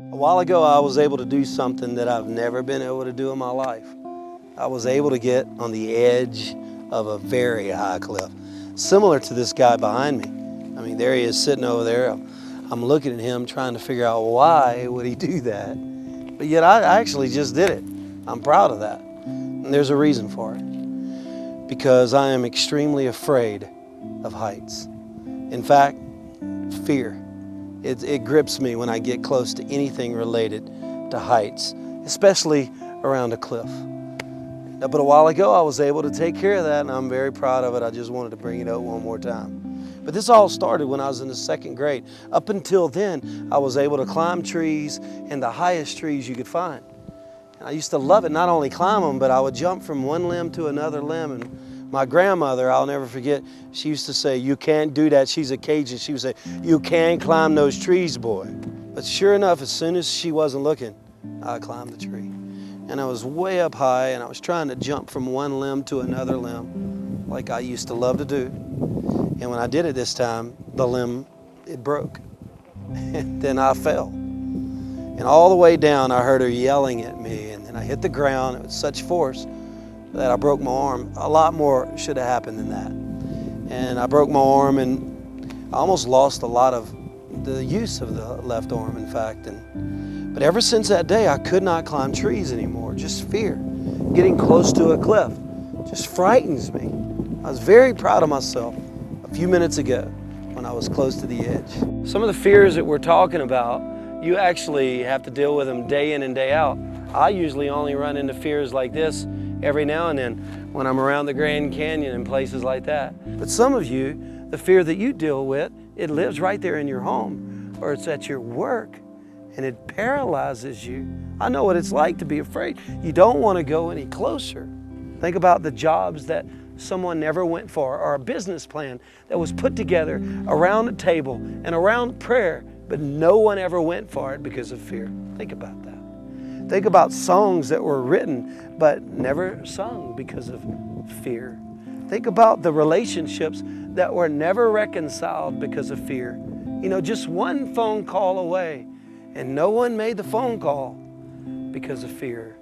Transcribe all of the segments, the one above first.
A while ago, I was able to do something that I've never been able to do in my life. I was able to get on the edge of a very high cliff, similar to this guy behind me. I mean, there he is sitting over there. I'm looking at him trying to figure out why would he do that. But yet I actually just did it. I'm proud of that. And there's a reason for it. Because I am extremely afraid of heights. In fact, fear. It grips me when I get close to anything related to heights, especially around a cliff. But a while ago, I was able to take care of that, and I'm very proud of it. I just wanted to bring it up one more time. But this all started when I was in the second grade. Up until then, I was able to climb trees, and the highest trees you could find. And I used to love it, not only climb them, but I would jump from one limb to another limb. And my grandmother, I'll never forget, she used to say, "You can't do that." She's a Cajun. She would say, "You can't climb those trees, boy." But sure enough, as soon as she wasn't looking, I climbed the tree. And I was way up high, and I was trying to jump from one limb to another limb, like I used to love to do. And when I did it this time, the limb, it broke. And then I fell. And all the way down, I heard her yelling at me, and then I hit the ground with such force that I broke my arm. A lot more should have happened than that. And I broke my arm, and I almost lost a lot of the use of the left arm, in fact. But ever since that day, I could not climb trees anymore. Just fear. Getting close to a cliff just frightens me. I was very proud of myself a few minutes ago when I was close to the edge. Some of the fears that we're talking about, you actually have to deal with them day in and day out. I usually only run into fears like this every now and then when I'm around the Grand Canyon and places like that. But some of you, the fear that you deal with, it lives right there in your home, or it's at your work, and it paralyzes you. I know what it's like to be afraid. You don't want to go any closer. Think about the jobs that someone never went for, or a business plan that was put together around a table and around prayer, but no one ever went for it because of fear. Think about that. Think about songs that were written but never sung because of fear. Think about the relationships that were never reconciled because of fear. You know, just one phone call away, and no one made the phone call because of fear.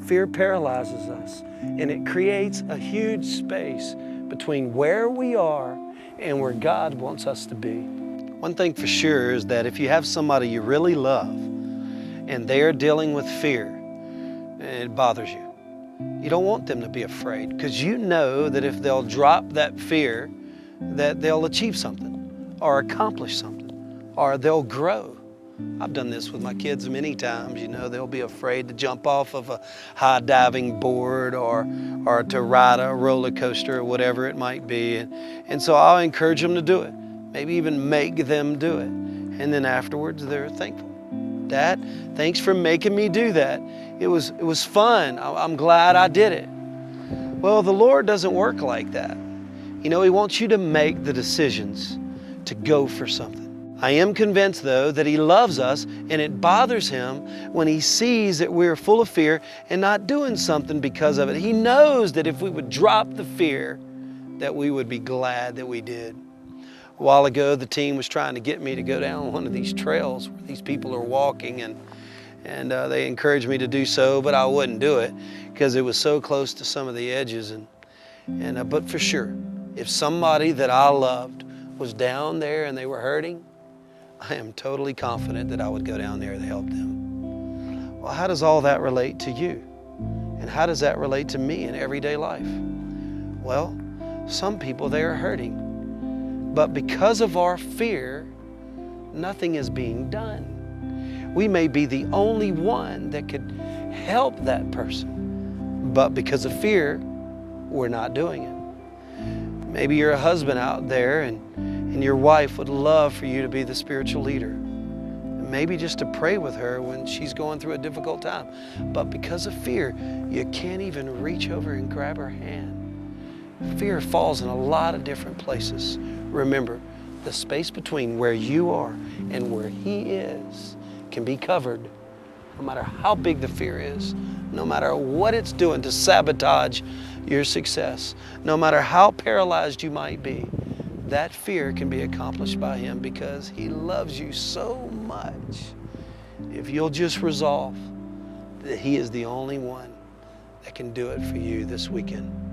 Fear paralyzes us, and it creates a huge space between where we are and where God wants us to be. One thing for sure is that if you have somebody you really love and they're dealing with fear, it bothers you. You don't want them to be afraid, because you know that if they'll drop that fear, that they'll achieve something or accomplish something, or they'll grow. I've done this with my kids many times. You know, they'll be afraid to jump off of a high diving board or to ride a roller coaster or whatever it might be. And so I'll encourage them to do it, maybe even make them do it. And then afterwards, they're thankful. "Dad, thanks for making me do that. It was fun. I'm glad I did it." Well, the Lord doesn't work like that. You know, He wants you to make the decisions to go for something. I am convinced, though, that He loves us, and it bothers Him when He sees that we're full of fear and not doing something because of it. He knows that if we would drop the fear, that we would be glad that we did. A while ago, the team was trying to get me to go down one of these trails where these people are walking, and they encouraged me to do so, but I wouldn't do it because it was so close to some of the edges. But for sure, if somebody that I loved was down there and they were hurting, I am totally confident that I would go down there to help them. Well, how does all that relate to you? And how does that relate to me in everyday life? Well, some people, they are hurting. But because of our fear, nothing is being done. We may be the only one that could help that person, but because of fear, we're not doing it. Maybe you're a husband out there and your wife would love for you to be the spiritual leader. Maybe just to pray with her when she's going through a difficult time. But because of fear, you can't even reach over and grab her hand. Fear falls in a lot of different places. Remember, the space between where you are and where He is can be covered, no matter how big the fear is, no matter what it's doing to sabotage your success, no matter how paralyzed you might be. That fear can be accomplished by Him because He loves you so much. if you'll just resolve that He is the only one that can do it for you this weekend.